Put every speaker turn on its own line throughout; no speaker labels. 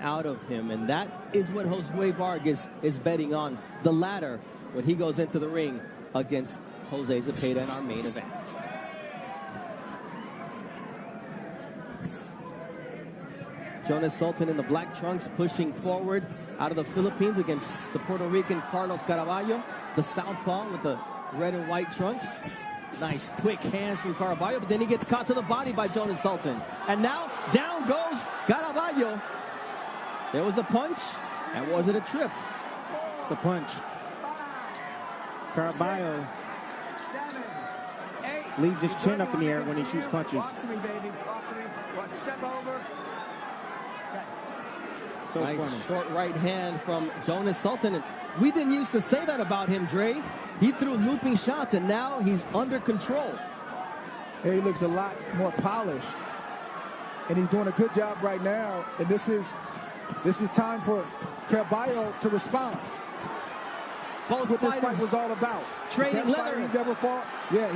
out of him, and that is what Josue Vargas is betting on, the latter, when he goes into the ring against Jose Zepeda in our main event. Jonas Sultan in the black trunks pushing forward out of the Philippines against the Puerto Rican Carlos Caraballo, the southpaw with the red and white trunks. Nice quick hands from Caraballo, but then he gets caught to the body by Jonas Sultan. And now down goes Caraballo. There was a punch, and was it a trip?
The punch. Caraballo leaves his chin up in the air when he shoots punches.
Walk to me, baby. Walk to me. One step over.
So
nice
funny.
Short right hand from Jonas Sultan. And we didn't used to say that about him, Dre. He threw looping shots, and now he's under control.
He looks a lot more polished, and he's doing a good job right now. And this is time for Caraballo to respond.
Both
what this
fighters
fight was all about.
trading
The best
leather.
fight he's ever fought. Yeah,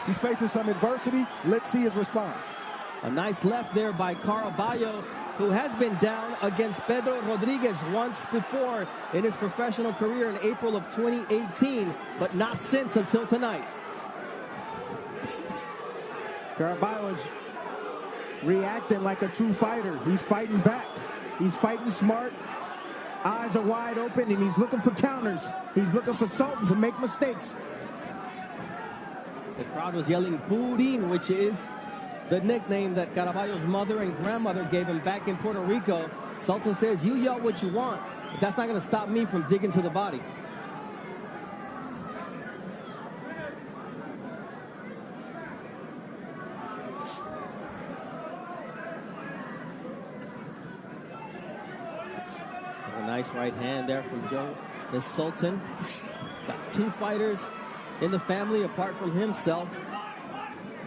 he's facing some adversity. Let's see his response.
A nice left there by Caraballo, who has been down against Pedro Rodriguez once before in his professional career in April of 2018, but not since until tonight.
Caraballo is reacting like a true fighter. He's fighting back. He's fighting smart. Eyes are wide open, and he's looking for counters. He's looking for Sultan to make mistakes.
The crowd was yelling Purin, which is the nickname that Caraballo's mother and grandmother gave him back in Puerto Rico. Sultan says, you yell what you want, but that's not going to stop me from digging to the body. A nice right hand there from Jonas Sultan. Got two fighters in the family apart from himself.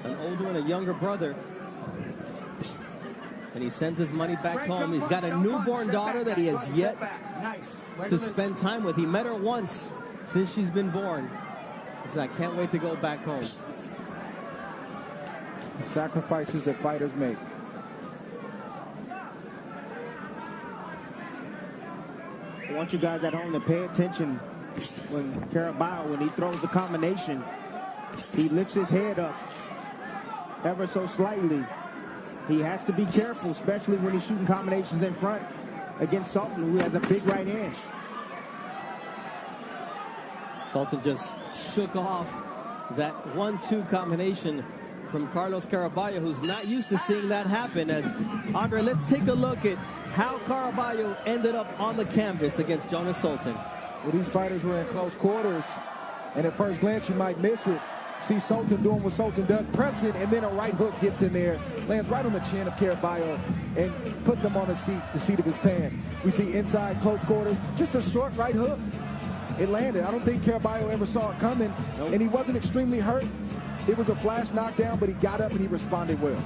An older and a younger brother. And he sends his money back home. He's got a newborn daughter that he has yet to spend time with. He met her once since she's been born. He said, I can't wait to go back home.
The sacrifices that fighters make.
I want you guys at home to pay attention when Caraballo, when he throws a combination, he lifts his head up ever so slightly. He has to be careful, especially when he's shooting combinations in front against Sultan, who has a big right hand.
Sultan just shook off that 1-2 combination from Carlos Caraballo, who's not used to seeing that happen. As Andre, let's take a look at how Caraballo ended up on the canvas against Jonas Sultan.
Well, these fighters were in close quarters, and at first glance you might miss it. See Sultan doing what Sultan does, press it, and then a right hook gets in there, lands right on the chin of Caraballo, and puts him on the seat of his pants. We see inside close quarters, just a short right hook. It landed. I don't think Caraballo ever saw it coming, and he wasn't extremely hurt. It was a flash knockdown, but he got up and he responded well.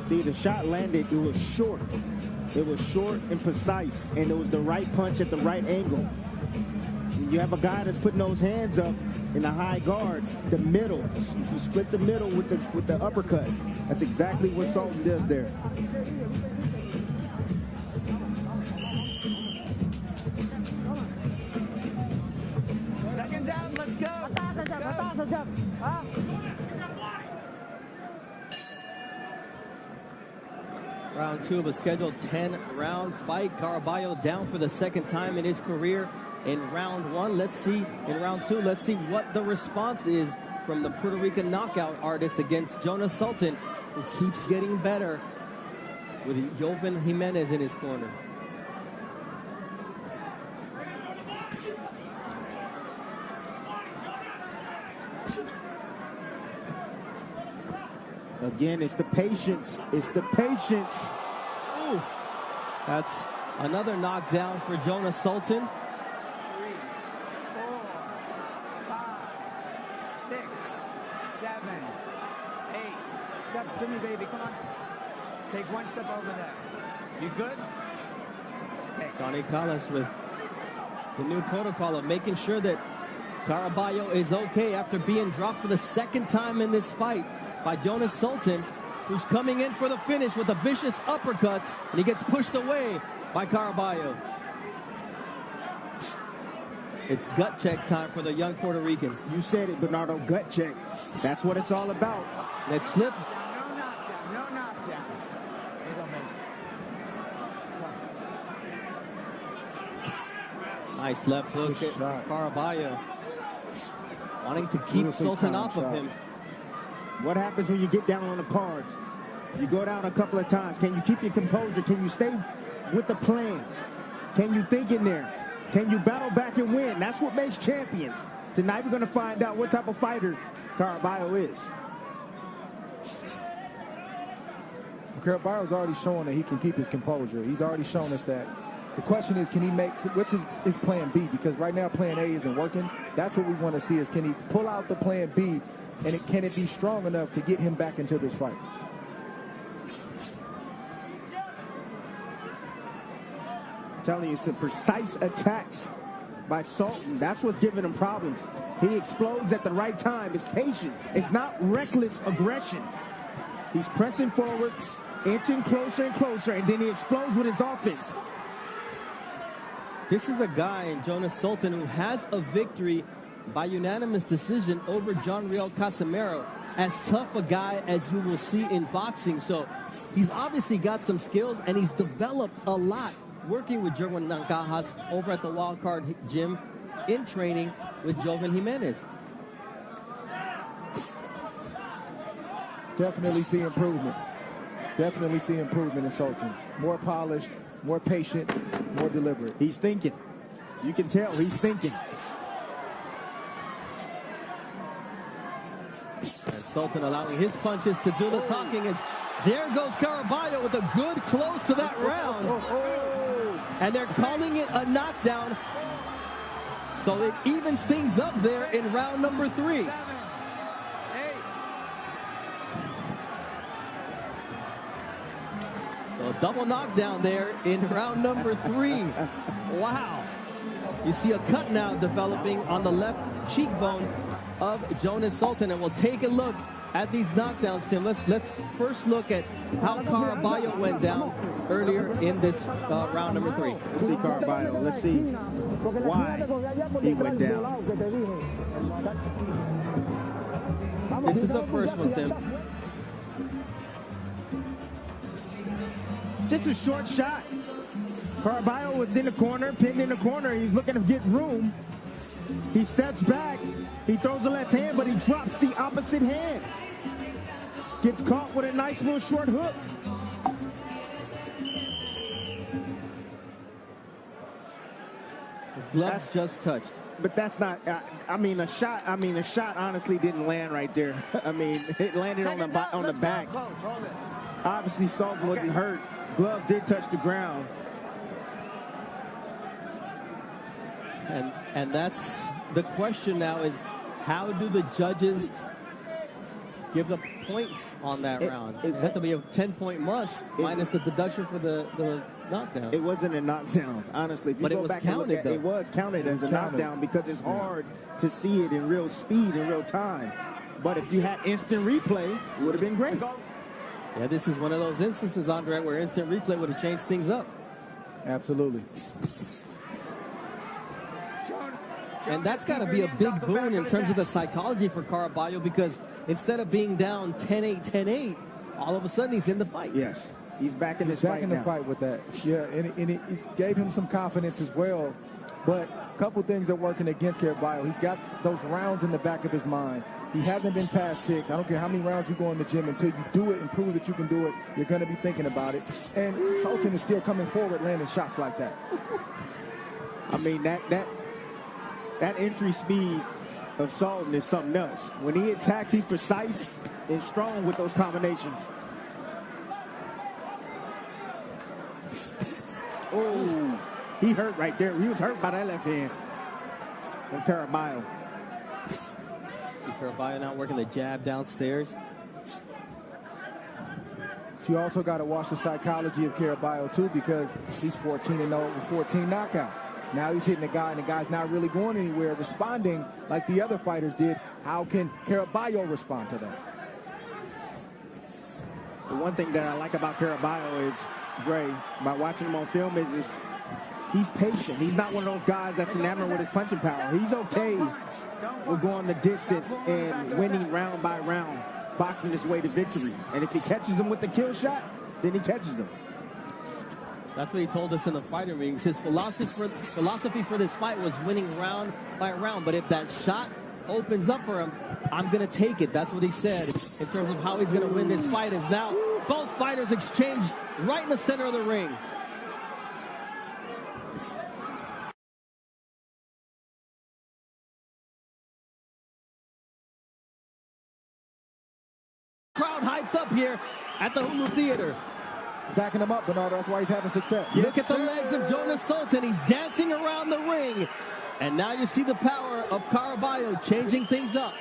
See, the shot landed, it was short. It was short and precise, and it was the right punch at the right angle. You have a guy that's putting those hands up in the high guard, the middle. You split the middle with the uppercut. That's exactly what Sultan does there.
Second down, let's go.
Round 2 of a scheduled 10-round fight. Caraballo down for the second time in his career in round 1. Let's see, in round 2, let's see what the response is from the Puerto Rican knockout artist against Jonas Sultan, who keeps getting better with Jovan Jimenez in his corner.
Again, it's the patience. It's the patience.
Ooh, that's another knockdown for Jonas Sultan.
3, 4, 5, 6, 7, 8. Step to me, baby. Come on. Take one step over there. You good? Okay.
Donnie Callis with the new protocol of making sure that Caraballo is okay after being dropped for the second time in this fight by Jonas Sultan. who's coming in for the finish with the vicious uppercuts, and he gets pushed away by Caraballo. It's gut check time for the young Puerto Rican.
You said it, Bernardo, gut check. That's what it's all about.
Let's slip.
No knockdown, no knockdown. It don't make
Nice left hook
Good
at
shot.
Caraballo. Wanting to keep
Beautifully
Sultan
timed
off of
shot.
him.
What happens when you get down on the cards? You go down a couple of times. Can you keep your composure? Can you stay with the plan? Can you think in there? Can you battle back and win? That's what makes champions. Tonight we're going to find out what type of fighter Caraballo is.
Caraballo's already showing that he can keep his composure. He's already shown us that. The question is, can he make, what's his plan B? Because right now plan A isn't working. That's what we want to see is, can he pull out the plan B, and can it be strong enough to get him back into this fight?
I'm telling you, some precise attacks by Sultan. That's what's giving him problems. He explodes at the right time. It's patient. It's not reckless aggression. He's pressing forward, inching closer and closer, and then he explodes with his offense.
This is a guy in Jonas Sultan who has a victory by unanimous decision over John Riel Casimero. As tough a guy as you will see in boxing. So he's obviously got some skills, and he's developed a lot working with Jerwin Nancajas over at the Wild Card Gym in training with Joven Jimenez.
Definitely see improvement. Definitely see improvement in Sultan. More polished, more patient, more deliberate.
He's thinking. You can tell he's thinking.
And Sultan allowing his punches to do the talking. And there goes Caraballo with a good close to that round. And they're calling it a knockdown. So it evens things up there in round number 3.
7, 8.
So double knockdown there in round number 3. Wow. You see a cut now developing on the left cheekbone of Jonas Sultan, and we'll take a look at these knockdowns, Tim. Let's first look at how Caraballo went down earlier in this round number 3.
Let's see Caraballo. Let's see why he went down.
This is the first one, Tim.
Just a short shot. Caraballo was in the corner, pinned in the corner. He's looking to get room. He steps back. He throws the left hand, but he drops the opposite hand. Gets caught with a nice little short hook.
The gloves just touched.
But that's not. I mean, a shot honestly didn't land right there. I mean, it landed on the back. Obviously, Sultan wasn't hurt. Glove did touch the ground.
And that's the question now is, how do the judges give the points on that round? It had to be a 10-point must, minus the deduction for the knockdown.
It wasn't a knockdown, honestly. If you go back and look at it, it was counted as a knockdown because it's hard to see it in real speed, in real time. But if you had instant replay, it would have been great.
Yeah, this is one of those instances, Andre, where instant replay would have changed things up.
Absolutely.
And that's got to be a big boon in terms of the psychology for Caraballo, because instead of being down 10-8, 10-8, all of a sudden he's in the fight.
Yes, he's back in
He's back in the fight with that. Yeah, and it gave him some confidence as well. But a couple things are working against Caraballo. He's got those rounds in the back of his mind. He hasn't been past 6. I don't care how many rounds you go in the gym, until you do it and prove that you can do it, you're going to be thinking about it. And Sultan is still coming forward, landing shots like that.
I mean, that entry speed of Sultan is something else. When he attacks, he's precise and strong with those combinations. Oh, he hurt right there. He was hurt by that left hand from Caraballo.
See Caraballo now working the jab downstairs.
But you also got to watch the psychology of Caraballo, too, because he's 14-0 with 14 knockout. Now he's hitting the guy, and the guy's not really going anywhere, responding like the other fighters did. How can Caraballo respond to that?
The one thing that I like about Caraballo is, Dre, by watching him on film, is he's patient. He's not one of those guys that's enamored with his punching power. He's okay with going the distance and winning round by round, boxing his way to victory. And if he catches him with the kill shot, then he catches him.
That's what he told us in the fighting rings. His philosophy for this fight was winning round by round. But if that shot opens up for him, I'm going to take it. That's what he said in terms of how he's going to win this fight. Is now both fighters exchange right in the center of the ring. Crowd hyped up here at the Hulu Theater.
Backing him up, Bernardo. That's why he's having success.
Yes, look at the legs of Jonas Sultan. He's dancing around the ring. And now you see the power of Caraballo changing things up.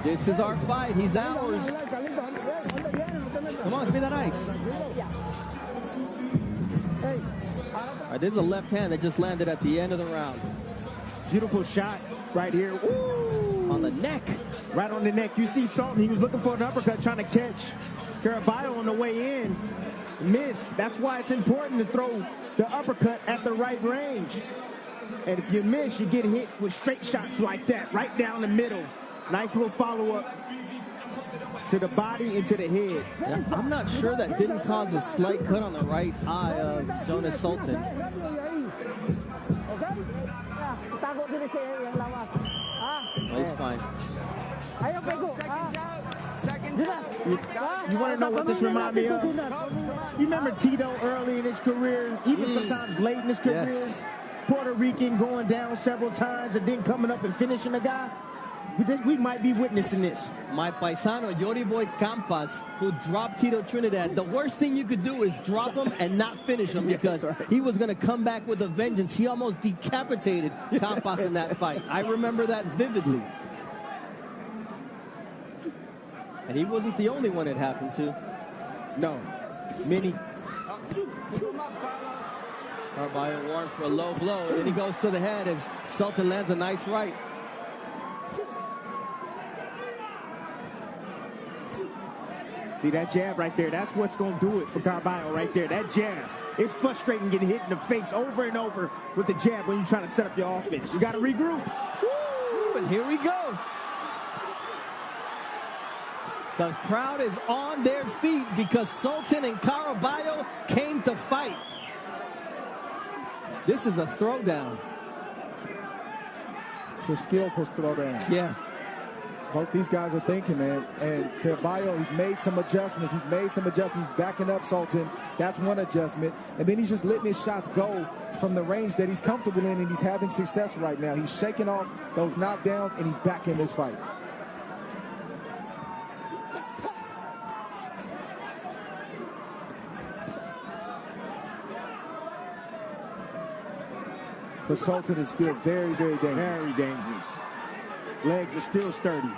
This is our fight. He's ours. Come on, give me that ice. All right, this is a left hand that just landed at the end of the round.
Beautiful shot right here. Ooh.
On the neck.
Right on the neck. You see Sultan, he was looking for an uppercut, trying to catch Caraballo on the way in. Missed. That's why it's important to throw the uppercut at the right range. And if you miss, you get hit with straight shots like that, right down the middle. Nice little follow-up to the body and to the head.
Yeah, I'm not sure that didn't cause a slight cut on the right eye of Jonas Sultan. Oh, he's fine.
You want to know what this reminds me of? You remember Tito early in his career, even sometimes late in his career?
Yes.
Puerto Rican going down several times and then coming up and finishing a guy? We might be witnessing this.
My paisano, Yoriboy Campas, who dropped Tito Trinidad, the worst thing you could do is drop him and not finish him, because he was going to come back with a vengeance. He almost decapitated Campas in that fight. I remember that vividly. And he wasn't the only one it happened to.
No. Many.
Caraballo warned for a low blow, and then he goes to the head as Sultan lands a nice right.
See that jab right there? That's what's going to do it for Caraballo right there. That jab. It's frustrating getting hit in the face over and over with the jab when you're trying to set up your offense. You got to regroup.
Woo, and here we go. The crowd is on their feet because Sultan and Caraballo came to fight. This is a throwdown.
It's a skillful throwdown.
Yeah.
Both these guys are thinking, man. And Caraballo, he's made some adjustments. He's backing up Sultan. That's one adjustment. And then he's just letting his shots go from the range that he's comfortable in, and he's having success right now. He's shaking off those knockdowns, and he's back in this fight. But Sultan is still very, very dangerous.
Very dangerous. Legs are still sturdy.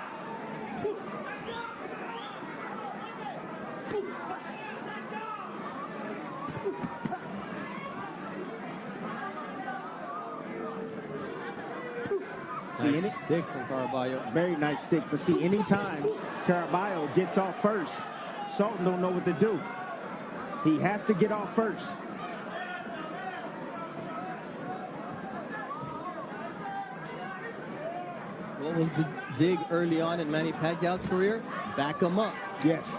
Nice stick from Caraballo.
Very nice stick. But see, anytime Caraballo gets off first, Sultan don't know what to do. He has to get off first.
What was the dig early on in Manny Pacquiao's career? Back him up.
Yes.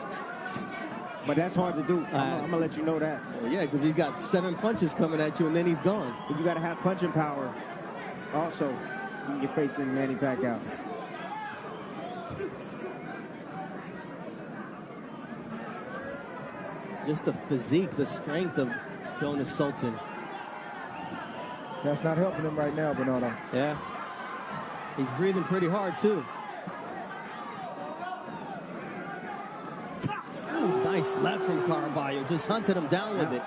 But that's hard to do. I'm going to let you know that.
Well, yeah, because he's got 7 punches coming at you, and then he's gone.
But you got to have punching power also when you're facing Manny Pacquiao.
Just the physique, the strength of Jonas Sultan.
That's not helping him right now, Bernardo.
Yeah. He's breathing pretty hard, too. Ooh, nice left from Caraballo. Just hunted him down with it.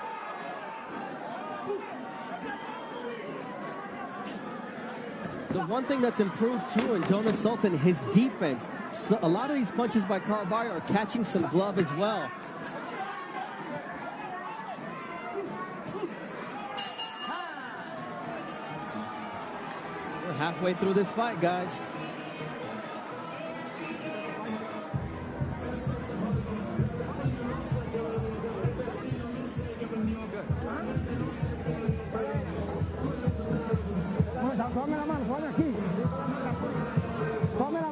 The one thing that's improved, too, in Jonas Sultan, his defense. So a lot of these punches by Caraballo are catching some glove as well. halfway through this fight, guys.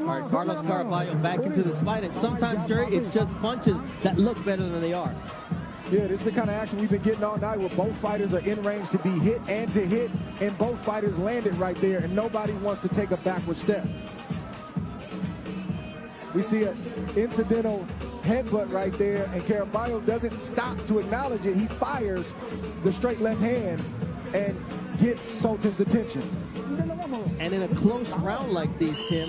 All right, Carlos Caraballo back into this fight, and sometimes, Jerry, it's just punches that look better than they are.
Yeah, this is the kind of action we've been getting all night where both fighters are in range to be hit and to hit, and both fighters landed right there, and nobody wants to take a backward step. We see an incidental headbutt right there, and Caraballo doesn't stop to acknowledge it. He fires the straight left hand and gets Sultan's attention.
And in a close round like these, Tim,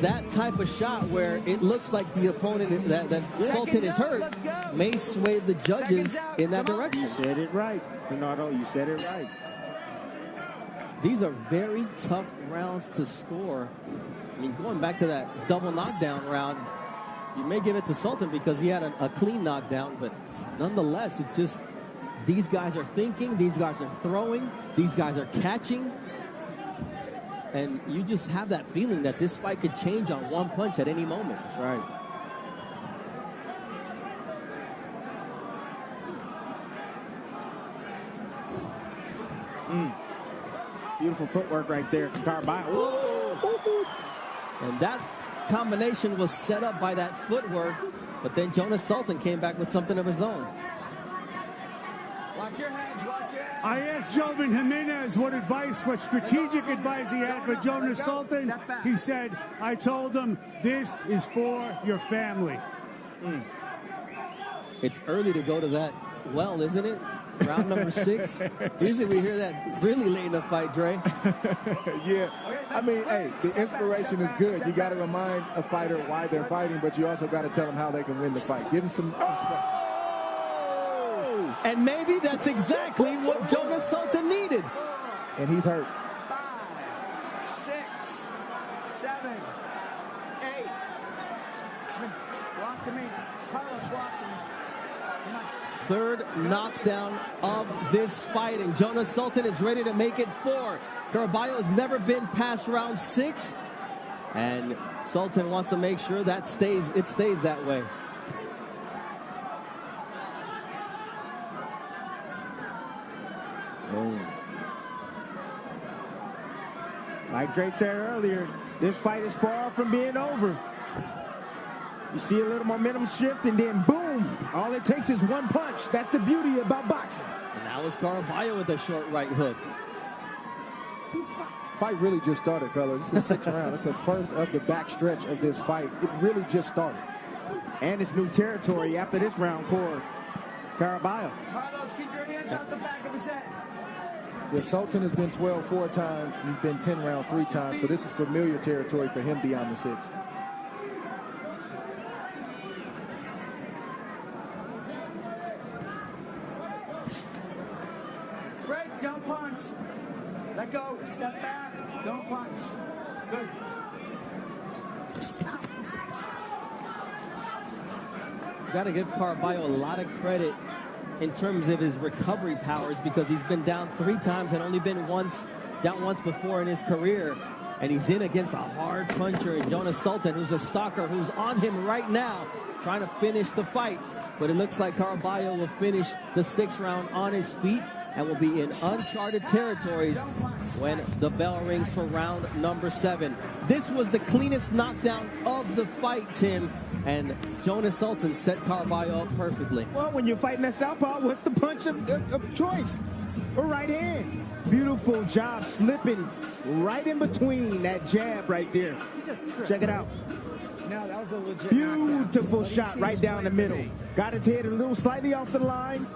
that type of shot where it looks like the opponent that Sultan is hurt may sway the judges in that direction.
You said it right, Bernardo. You said it right.
These are very tough rounds to score. I mean, going back to that double knockdown round, you may give it to Sultan because he had a clean knockdown, but nonetheless, it's just these guys are thinking, these guys are throwing, these guys are catching. And you just have that feeling that this fight could change on one punch at any moment.
That's right. Beautiful footwork right there from Caraballo.
And that combination was set up by that footwork, but then Jonas Sultan came back with something of his own.
Watch your hands, watch your hands.
I asked Joven Jimenez what strategic advice he had for Jonas Sultan. He said, I told him, this is for your family.
It's early to go to that well, isn't it? Round number 6. Usually we hear that really late in the fight, Dre.
Yeah, I mean, hey, the inspiration is good. You got to remind a fighter why they're fighting, but you also got to tell them how they can win the fight. Give them some respect.
And maybe that's exactly what Jonas Sultan needed.
And he's hurt.
5, 6, 7, 8. Walk to me. Carlos, walk to me. Come on.
Third knockdown of this fight, and Jonas Sultan is ready to make it 4. Caraballo has never been past round 6, and Sultan wants to make sure that it stays that way.
Like Dre said earlier, this fight is far from being over. You see a little momentum shift, and then boom, all it takes is one punch. That's the beauty about boxing.
And that was Caraballo with a short right hook.
Fight really just started, fellas. This is the 6th round. It's the first of the back stretch of this fight. It really just started.
And it's new territory after this round for Caraballo.
Carlos, keep your hands out the back of his head.
The Sultan has been 12 4 times. He's been 10 rounds 3 times. So this is familiar territory for him beyond the 6th.
Break, don't punch. Let go, step back, don't punch. Good.
Got to give Caraballo a lot of credit in terms of his recovery powers, because he's been down 3 times and only been down once before in his career. And he's in against a hard puncher in Jonas Sultan, who's a stalker, who's on him right now, trying to finish the fight. But it looks like Caraballo will finish the 6th round on his feet and will be in uncharted territories when the bell rings for round number 7. This was the cleanest knockdown of the fight, Tim, and Jonas Sultan set Caraballo up perfectly.
Well, when you're fighting that southpaw, what's the punch of choice? A right hand. Beautiful job slipping right in between that jab right there. Check it out.
No, that was a legit
Beautiful
knockdown.
shot right down the middle. Got his head a little slightly off the line.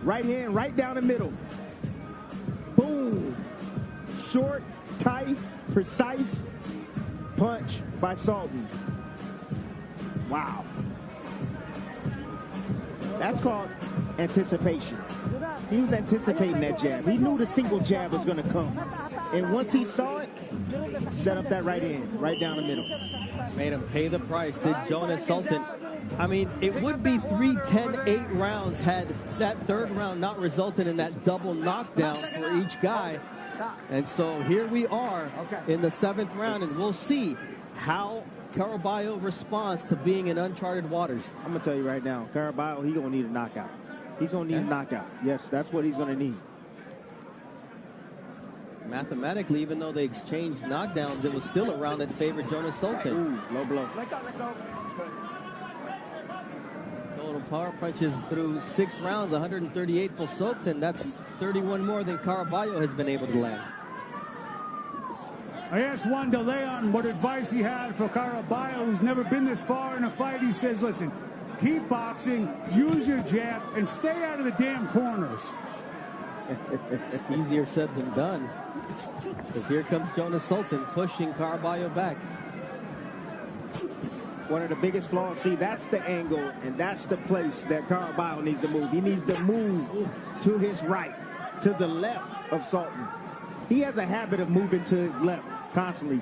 Right hand right down the middle. Boom. Short, tight, precise punch by Sultan. Wow. That's called anticipation. He was anticipating that jab. He knew the single jab was going to come. And once he saw it, set up that right hand, right down the middle.
Made him pay the price, did Jonas Sultan. I mean, it would be 3-10-8 rounds had that 3rd round not resulted in that double knockdown for each guy. And so here we are in the 7th round, and we'll see how Caraballo responds to being in uncharted waters.
I'm going to tell you right now, Caraballo, he's going to need a knockout. He's going to need a knockout. Yes, that's what he's going to need.
Mathematically, even though they exchanged knockdowns, it was still a round that favored Jonas Sultan.
Ooh, low blow.
Let go, let go. Good.
Total power punches through 6 rounds, 138 for Sultan. That's 31 more than Caraballo has been able to land.
I asked Juan de Leon what advice he had for Caraballo, who's never been this far in a fight. He says, listen, keep boxing, use your jab, and stay out of the damn corners.
Easier said than done. Because here comes Jonas Sultan pushing Caraballo back.
One of the biggest flaws, see, that's the angle, and that's the place that Caraballo needs to move. He needs to move to his right, to the left of Sultan. He has a habit of moving to his left constantly.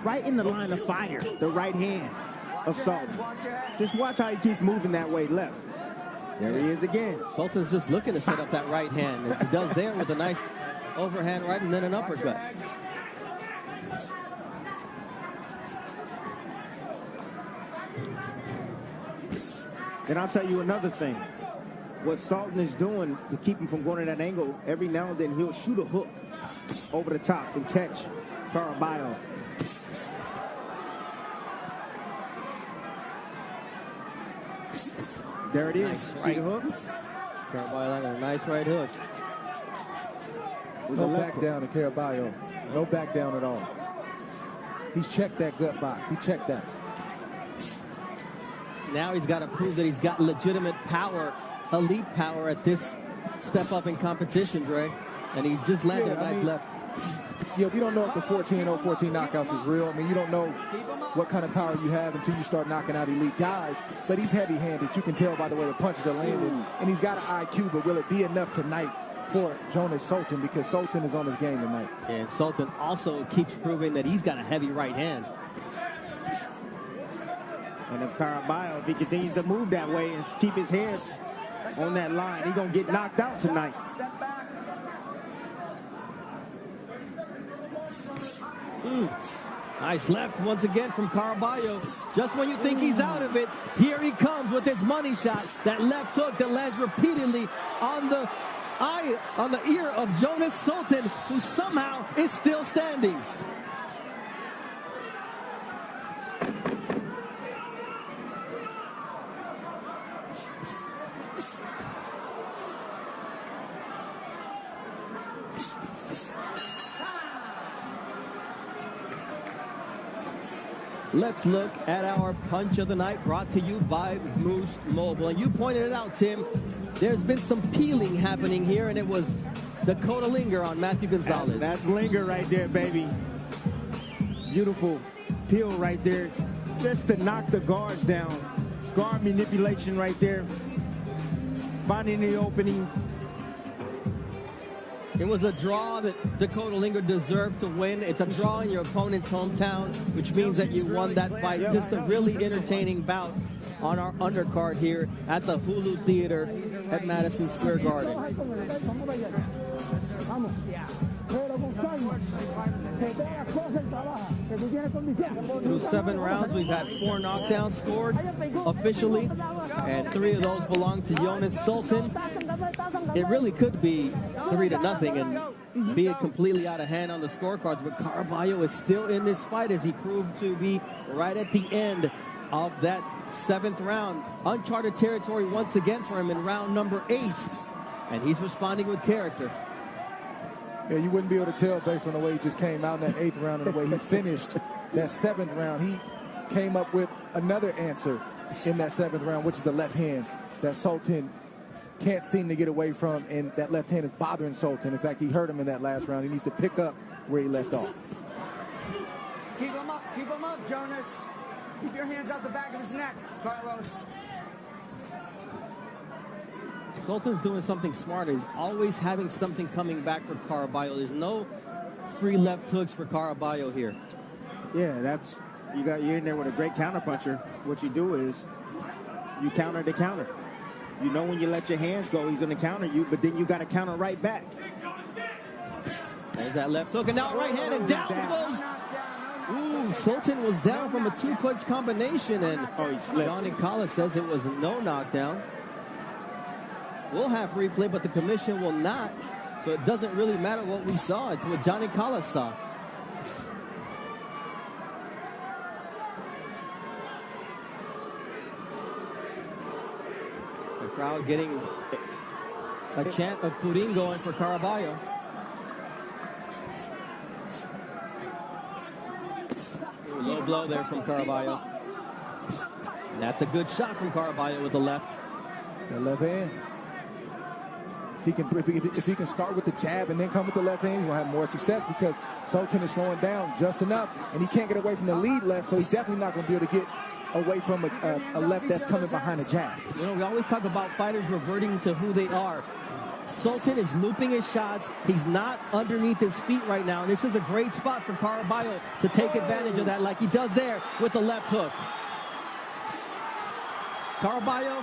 Right in the line of fire, the right hand of Sultan. Just watch how he keeps moving that way left. There he is again.
Sultan's just looking to set up that right hand. And he does there with a nice overhand right and then an uppercut.
And I'll tell you another thing. What Sultan is doing to keep him from going to that angle, every now and then he'll shoot a hook over the top and catch Caraballo. There it is.
Nice
See the hook?
Caraballo landed a nice right hook.
No back down to Caraballo. No back down at all. He's checked that gut box. He checked that.
Now he's got to prove that he's got legitimate power, elite power at this step up in competition, Dre. And he just landed a nice left.
Yeah, we don't know if the 14-0, 14 knockouts is real. I mean, you don't know what kind of power you have until you start knocking out elite guys. But he's heavy-handed. You can tell by the way the punches are landing. And he's got an IQ, but will it be enough tonight for Jonas Sultan? Because Sultan is on his game tonight.
And Sultan also keeps proving that he's got a heavy right hand.
And if Caraballo, if he continues to move that way and keep his head on that line, he's going to get knocked out tonight.
Nice left once again from Caraballo. Just when you think he's out of it, here he comes with his money shot. That left hook that lands repeatedly on the eye, on the ear of Jonas Sultan, who somehow is still standing. Let's look at our punch of the night, brought to you by Moose Mobile. And you pointed it out, Tim. There's been some peeling happening here, and it was Dakota Linger on Matthew Gonzalez.
That's Linger right there, baby. Beautiful peel right there. Just to knock the guards down. Guard manipulation right there. Finding the opening.
It was a draw that Dakota Linger deserved to win. It's a draw in your opponent's hometown, which means that you won that fight. Just a really entertaining bout on our undercard here at the Hulu Theater at Madison Square Garden. Through 7 rounds, we've had 4 knockdowns scored officially, and 3 of those belong to Jonas Sultan. It really could be 3-0 and be completely out of hand on the scorecards, but Caraballo is still in this fight as he proved to be right at the end of that 7th round. Uncharted territory once again for him in round number 8, and he's responding with character.
Yeah, you wouldn't be able to tell based on the way he just came out in that 8th round and the way he finished that 7th round. He came up with another answer in that 7th round, which is the left hand that Sultan can't seem to get away from, and that left hand is bothering Sultan. In fact, he hurt him in that last round. He needs to pick up where he left off.
Keep him up, Jonas. Keep your hands out the back of his neck, Carlos.
Sultan's doing something smart. He's always having something coming back for Caraballo. There's no free left hooks for Caraballo here.
Yeah, that's you're in there with a great counterpuncher. What you do is you counter the counter. You know when you let your hands go, he's going to counter you, but then you got to counter right back.
There's that left hook, and now right hand, and down goes. Ooh, Sultan was down from a two-punch combination, and Johnny Collis says it was no knockdown. We'll have replay, but the commission will not, so it doesn't really matter what we saw. It's what Johnny Collis saw. The crowd getting a chant of Purin going for Caraballo. Low blow there from Caraballo. And that's a good shot from Caraballo with the left.
The left hand. If he can start with the jab and then come with the left hand, he's going to have more success because Sultan is slowing down just enough, and he can't get away from the lead left, so he's definitely not going to be able to get away from a left that's coming behind a jab.
You know, we always talk about fighters reverting to who they are. Sultan is looping his shots. He's not underneath his feet right now. And this is a great spot for Caraballo to take advantage of that like he does there with the left hook. Caraballo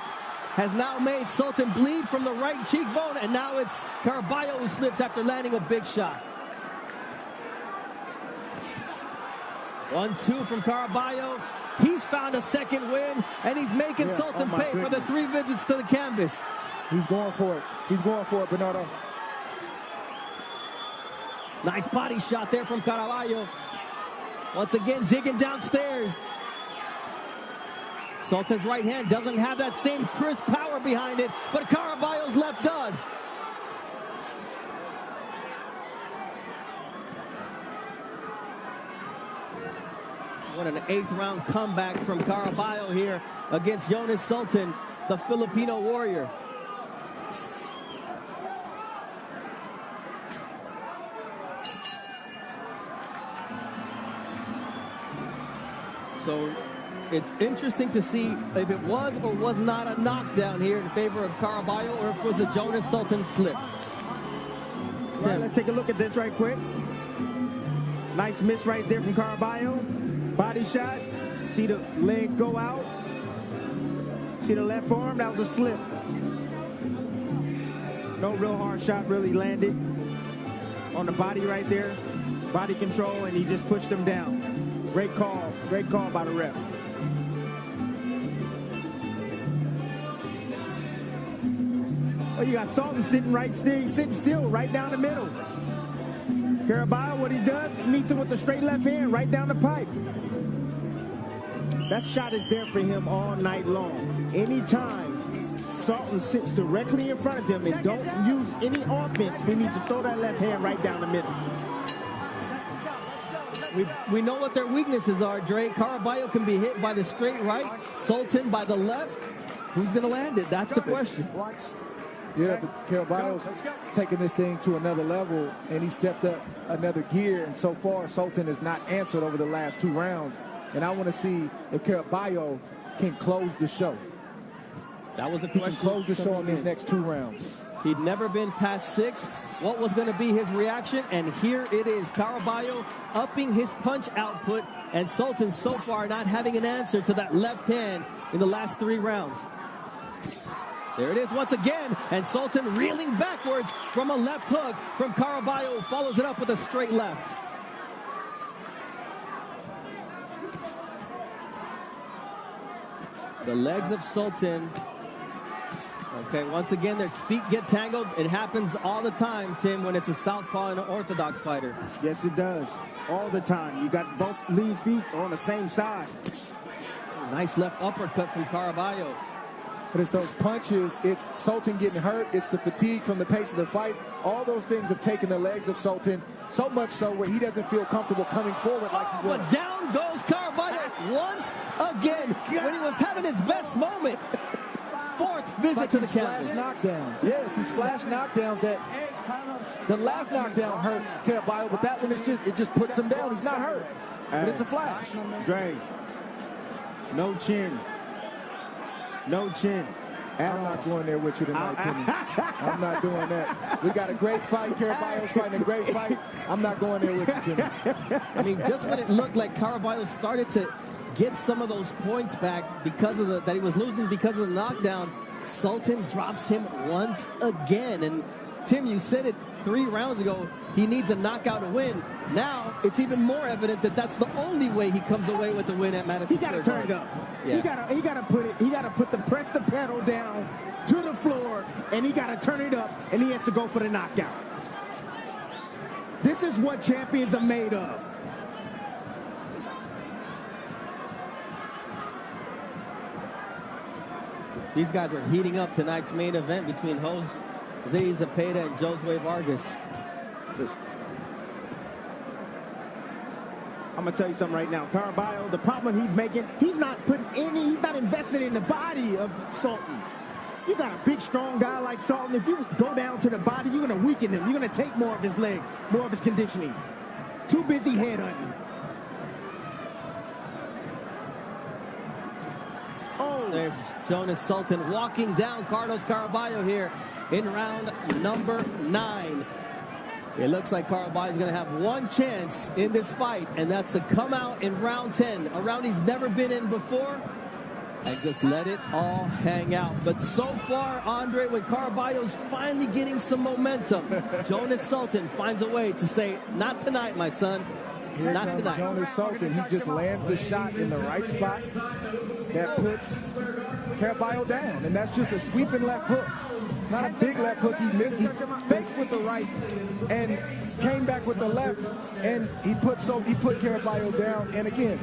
has now made Sultan bleed from the right cheekbone, and now it's Caraballo who slips after landing a big shot. 1-2 from Caraballo. He's found a second win, and he's making Sultan pay for the 3 visits to the canvas.
He's going for it. He's going for it, Bernardo.
Nice body shot there from Caraballo. Once again, digging downstairs. Sultan's right hand doesn't have that same crisp power behind it, but Caraballo's left does. What an 8th round comeback from Caraballo here against Jonas Sultan, the Filipino warrior. So it's interesting to see if it was or was not a knockdown here in favor of Caraballo, or if it was a Jonas Sultan slip.
Right, let's take a look at this right quick. Nice miss right there from Caraballo. Body shot. See the legs go out. See the left arm? That was a slip. No real hard shot really landed on the body right there. Body control, and he just pushed him down. Great call by the ref. Oh, you got Sultan sitting still right down the middle. Caraballo, what he does, he meets him with a straight left hand right down the pipe. That shot is there for him all night long. Anytime Sultan sits directly in front of him and don't use any offense, he needs to throw that left hand right down the middle.
We know what their weaknesses are, Dre. Caraballo can be hit by the straight right, Sultan by the left. Who's going to land it? That's the question.
Yeah, but Caraballo's taking this thing to another level, and he stepped up another gear, and so far Sultan has not answered over the last 2 rounds. And I want to see if Caraballo can close the show.
That was a question.
He can close the show in these next 2 rounds.
He'd never been past 6. What was going to be his reaction? And here it is. Caraballo upping his punch output, and Sultan so far not having an answer to that left hand in the last 3 rounds. There it is once again, and Sultan reeling backwards from a left hook from Caraballo, who follows it up with a straight left. The legs of Sultan. Okay, once again, their feet get tangled. It happens all the time, Tim, when it's a southpaw and an orthodox fighter.
Yes, it does. All the time. You got both lead feet on the same side.
Nice left uppercut from Caraballo.
But it's those punches, it's Sultan getting hurt, it's the fatigue from the pace of the fight. All those things have taken the legs of Sultan, so much so where he doesn't feel comfortable coming forward like he was.
But down goes Caraballo once again when he was having his best moment. 4th visit to the canvas.
Flash knockdowns. Yes, these flash knockdowns that the last knockdown hurt Caraballo, but that one is it just puts him down. He's not hurt, but it's a flash.
Dre, no chin. No chin.
I'm not going there with you tonight, Timmy. I'm not doing that. We got a great fight. Caraballo's fighting a great fight. I'm not going there with you, Timmy.
I mean, just when it looked like Caraballo started to get some of those points back because of that he was losing because of the knockdowns, Sultan drops him once again. And Tim, you said it 3 rounds ago. He needs a knockout to win. Now it's even more evident that that's the only way he comes away with the win at Madison
He got to
Square
turn it
Garden.
up.
Yeah.
He got to press the pedal down to the floor, and he got to turn it up, and he has to go for the knockout. This is what champions are made of.
These guys are heating up tonight's main event between Jose Zepeda and Josue Vargas.
I'm gonna tell you something right now. Caraballo, the problem he's making, he's not invested in the body of Sultan. You got a big, strong guy like Sultan. If you go down to the body, you're gonna weaken him. You're gonna take more of his leg, more of his conditioning. Too busy headhunting. Oh,
there's Jonas Sultan walking down Carlos Caraballo here in round number 9. It looks like Caraballo is going to have one chance in this fight, and that's to come out in round 10, a round he's never been in before, and just let it all hang out. But so far, Andre, when Caraballo's finally getting some momentum, Jonas Sultan finds a way to say, not tonight, my son.
Here
Not
comes
tonight.
Jonas Sultan. He just lands the shot in the right spot that puts Caraballo down, and that's just a sweeping left hook. Not a big left hook. He missed. He faked with the right and came back with the left, and he put Caraballo down. And again,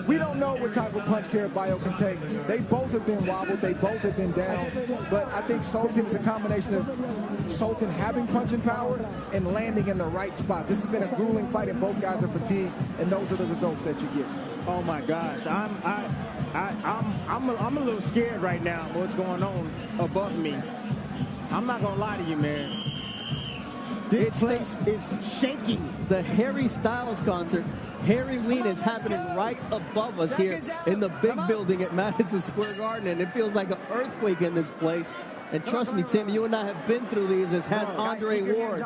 we don't know what type of punch Caraballo can take. They both have been wobbled. They both have been down. But I think Sultan is a combination of Sultan having punching power and landing in the right spot. This has been a grueling fight, and both guys are fatigued, and those are the results that you get.
oh my gosh, I'm a little scared right now. What's going on above me? I'm not gonna lie to you, man. This place is shaking.
The Harry Styles concert, Harry Ween, is happening right above us here in the big building at Madison Square Garden, and it feels like an earthquake in this place. And trust me, Tim, you and I have been through these, as has Andre Ward.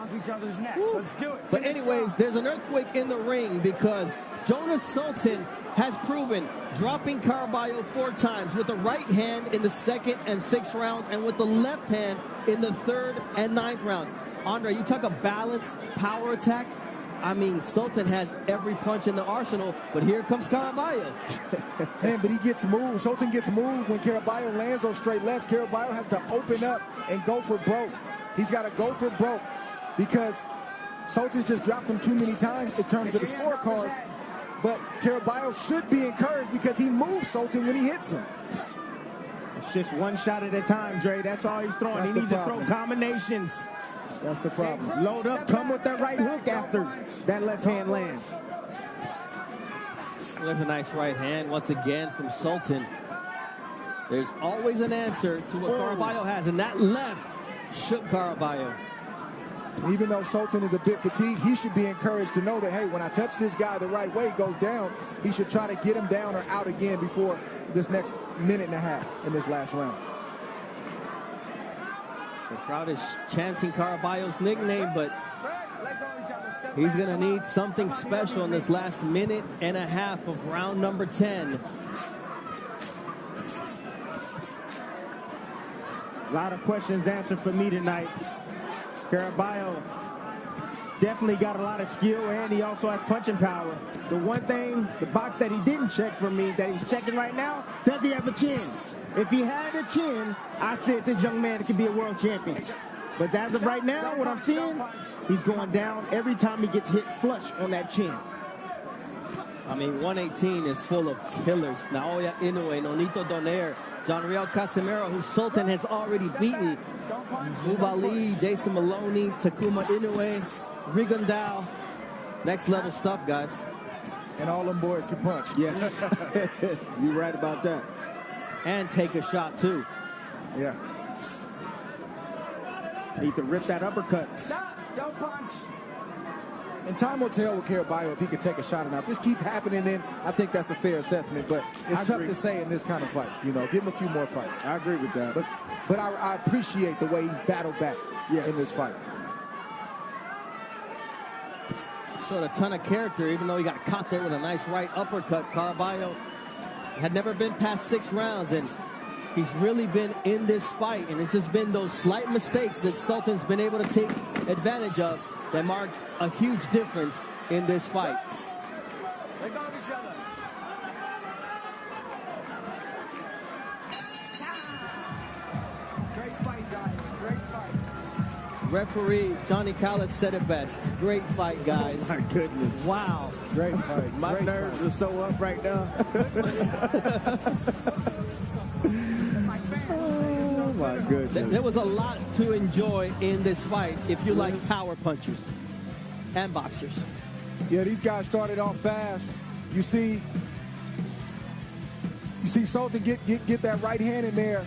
But anyways, there's an earthquake in the ring because Jonas Sultan has proven dropping Caraballo 4 times with the right hand in the 2nd and 6th rounds and with the left hand in the 3rd and 9th round. Andre, you talk a balanced power attack. I mean, Sultan has every punch in the arsenal, but here comes Caraballo.
Man, but he gets moved. Sultan gets moved when Caraballo lands those straight lefts. Caraballo has to open up and go for broke. He's got to go for broke because Sultan's just dropped him too many times in terms of the scorecard. But Caraballo should be encouraged because he moves Sultan when he hits him.
It's just one shot at a time, Dre. That's all he's throwing. He needs to throw combinations.
That's the problem.
Load up, come with that right hook after that left hand lands.
There's a nice right hand once again from Sultan. There's always an answer to what Caraballo has, and that left shook Caraballo.
Even though Sultan is a bit fatigued, he should be encouraged to know that, hey, when I touch this guy the right way, he goes down, he should try to get him down or out again before this next minute and a half in this last round.
The crowd is chanting Caraballo's nickname, but he's going to need something special in this last minute and a half of round number 10.
A lot of questions answered for me tonight. Caraballo definitely got a lot of skill, and he also has punching power. The one thing, the box that he didn't check for me, that he's checking right now, does he have a chin? If he had a chin, I said this young man could be a world champion. But as of right now, what I'm seeing, he's going down every time he gets hit flush on that chin.
I mean, 118 is full of killers. Naoya Inoue, Nonito Donaire, John Riel Casimero, who Sultan has already beaten. Ubali, Jason Maloney, Takuma Inoue, Rigondao. Next level stuff, guys.
And all them boys can punch.
Yes. You're right about that.
And take a shot, too.
Yeah.
Need to rip that uppercut.
Stop! Don't punch!
And time will tell with Caraballo if he could take a shot or not. If this keeps happening, then I think that's a fair assessment. But it's tough to say in this kind of fight. You know, give him a few more fights.
I agree with that.
But I appreciate the way he's battled back in this fight.
Showed a ton of character, even though he got caught there with a nice right uppercut. Caraballo had never been past 6 rounds, and He's really been in this fight, and it's just been those slight mistakes that Sultan's been able to take advantage of that marked a huge difference in this fight.
Let go of each other. Great fight, guys. Great fight.
Referee Johnny Callis said it best. Great fight, guys.
My goodness.
Wow.
Great fight.
My
Great
nerves
fight.
are so up right now. Oh, my goodness.
There was a lot to enjoy in this fight if you like power punchers and boxers.
Yeah, these guys started off fast. You see Sultan get that right hand in there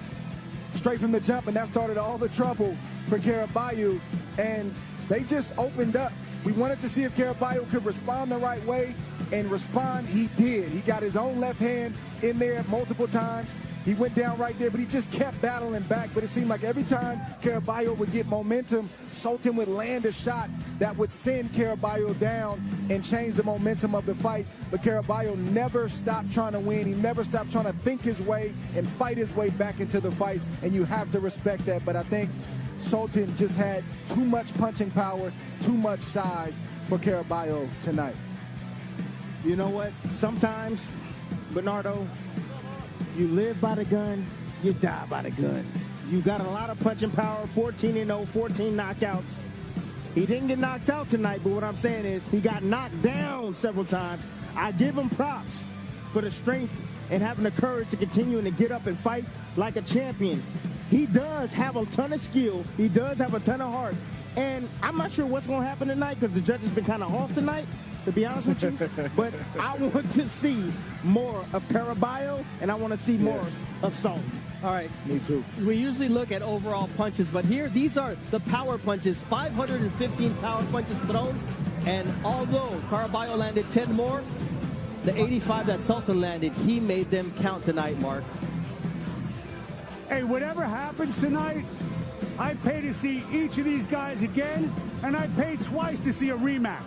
straight from the jump, and that started all the trouble for Caraballo, and they just opened up. We wanted to see if Caraballo could respond the right way, and respond he did. He got his own left hand in there multiple times. He went down right there, but he just kept battling back. But it seemed like every time Caraballo would get momentum, Sultan would land a shot that would send Caraballo down and change the momentum of the fight. But Caraballo never stopped trying to win. He never stopped trying to think his way and fight his way back into the fight, and you have to respect that. But I think Sultan just had too much punching power, too much size for Caraballo tonight.
You know what? Sometimes, Bernardo, you live by the gun, you die by the gun. You got a lot of punching power, 14-0, 14 knockouts. He didn't get knocked out tonight, but what I'm saying is he got knocked down several times. I give him props for the strength and having the courage to continue and to get up and fight like a champion. He does have a ton of skill. He does have a ton of heart. And I'm not sure what's going to happen tonight because the judge has been kind of off tonight, to be honest with you. But I want to see more of Caraballo, and I want to see more of Sultan.
All right.
Me too.
We usually look at overall punches, but here, these are the power punches. 515 power punches thrown, and although Caraballo landed 10 more, the 85 that Sultan landed, he made them count tonight, Mark.
Hey, whatever happens tonight, I pay to see each of these guys again, and I pay twice to see a rematch.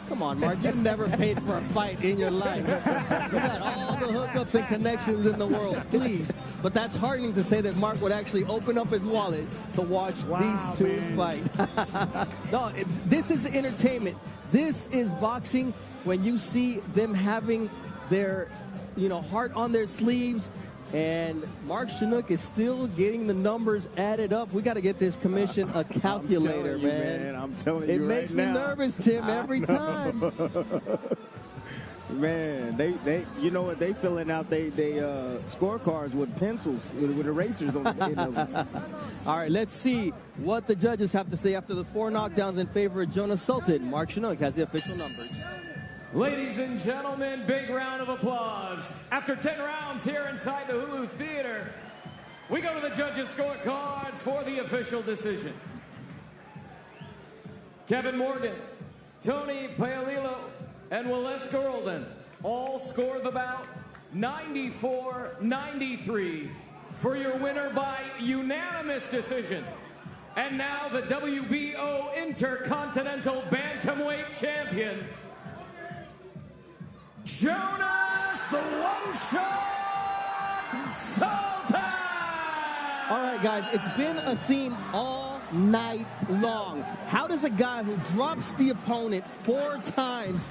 Come on, Mark. You've never paid for a fight in your life. You got all the hookups and connections in the world. Please. But that's heartening to say that Mark would actually open up his wallet to watch these two fight. No, this is the entertainment. This is boxing when you see them having their, heart on their sleeves. And Mark Chinook is still getting the numbers added up. We got to get this commission a calculator, man.
I'm telling you,
it makes me nervous, Tim, every time.
Man, they you know what, they filling out they scorecards with pencils, with erasers on the end of them.
All right, let's see what the judges have to say after the 4 knockdowns in favor of Jonas Sultan. Mark Chinook has the official numbers.
Ladies and gentlemen, big round of applause. After 10 rounds here inside the Hulu Theater, we go to the judges' scorecards for the official decision. Kevin Morgan, Tony Paolillo, and Waleska Roldan all score the bout 94-93 for your winner by unanimous decision. And now the WBO Intercontinental Bantamweight Champion, Jonas Sultan!
All right, guys, it's been a theme all night long. How does a guy who drops the opponent 4 times